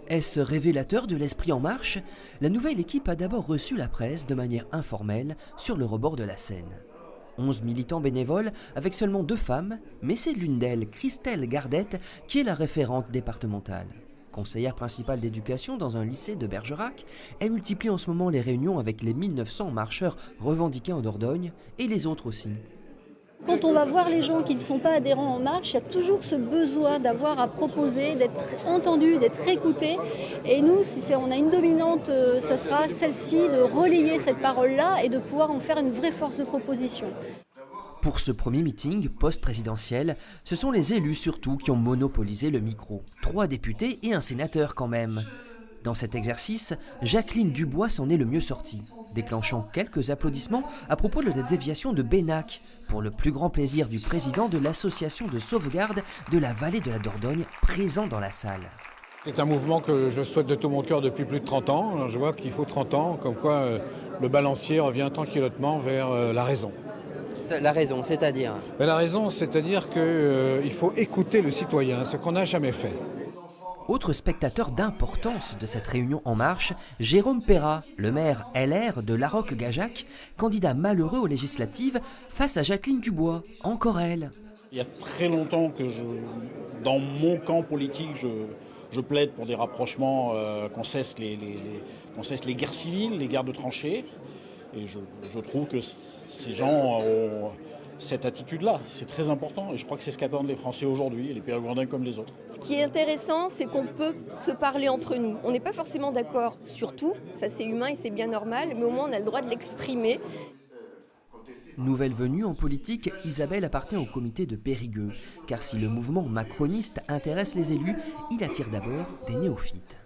Est-ce révélateur de l'esprit en marche? La nouvelle équipe a d'abord reçu la presse de manière informelle sur le rebord de la Seine. 11 militants bénévoles avec seulement 2 femmes, mais c'est l'une d'elles, Christelle Gardette, qui est la référente départementale. Conseillère principale d'éducation dans un lycée de Bergerac, elle multiplie en ce moment les réunions avec les 1900 marcheurs revendiqués en Dordogne et les autres aussi. Quand on va voir les gens qui ne sont pas adhérents en marche, il y a toujours ce besoin d'avoir à proposer, d'être entendu, d'être écouté. Et nous, si on a une dominante, ça sera celle-ci, de relayer cette parole-là et de pouvoir en faire une vraie force de proposition. Pour ce premier meeting post-présidentiel, ce sont les élus surtout qui ont monopolisé le micro. 3 députés et un sénateur quand même. Dans cet exercice, Jacqueline Dubois s'en est le mieux sortie, déclenchant quelques applaudissements à propos de la déviation de Benac, pour le plus grand plaisir du président de l'association de sauvegarde de la vallée de la Dordogne, présent dans la salle. C'est un mouvement que je souhaite de tout mon cœur depuis plus de 30 ans. Je vois qu'il faut 30 ans, comme quoi le balancier revient tranquillement vers la raison. La raison, c'est-à-dire? La raison, c'est-à-dire qu'il faut écouter le citoyen, ce qu'on n'a jamais fait. Autre spectateur d'importance de cette réunion En Marche, Jérôme Perrat, le maire LR de Laroque-Gajac, candidat malheureux aux législatives face à Jacqueline Dubois, encore elle. Il y a très longtemps que dans mon camp politique, je plaide pour des rapprochements, qu'on cesse les guerres civiles, les guerres de tranchées. Et je trouve que ces gens ont cette attitude-là. C'est très important et je crois que c'est ce qu'attendent les Français aujourd'hui, et les Périgordins comme les autres. Ce qui est intéressant, c'est qu'on peut se parler entre nous. On n'est pas forcément d'accord sur tout, ça c'est humain et c'est bien normal, mais au moins on a le droit de l'exprimer. Nouvelle venue en politique, Isabelle appartient au comité de Périgueux. Car si le mouvement macroniste intéresse les élus, il attire d'abord des néophytes.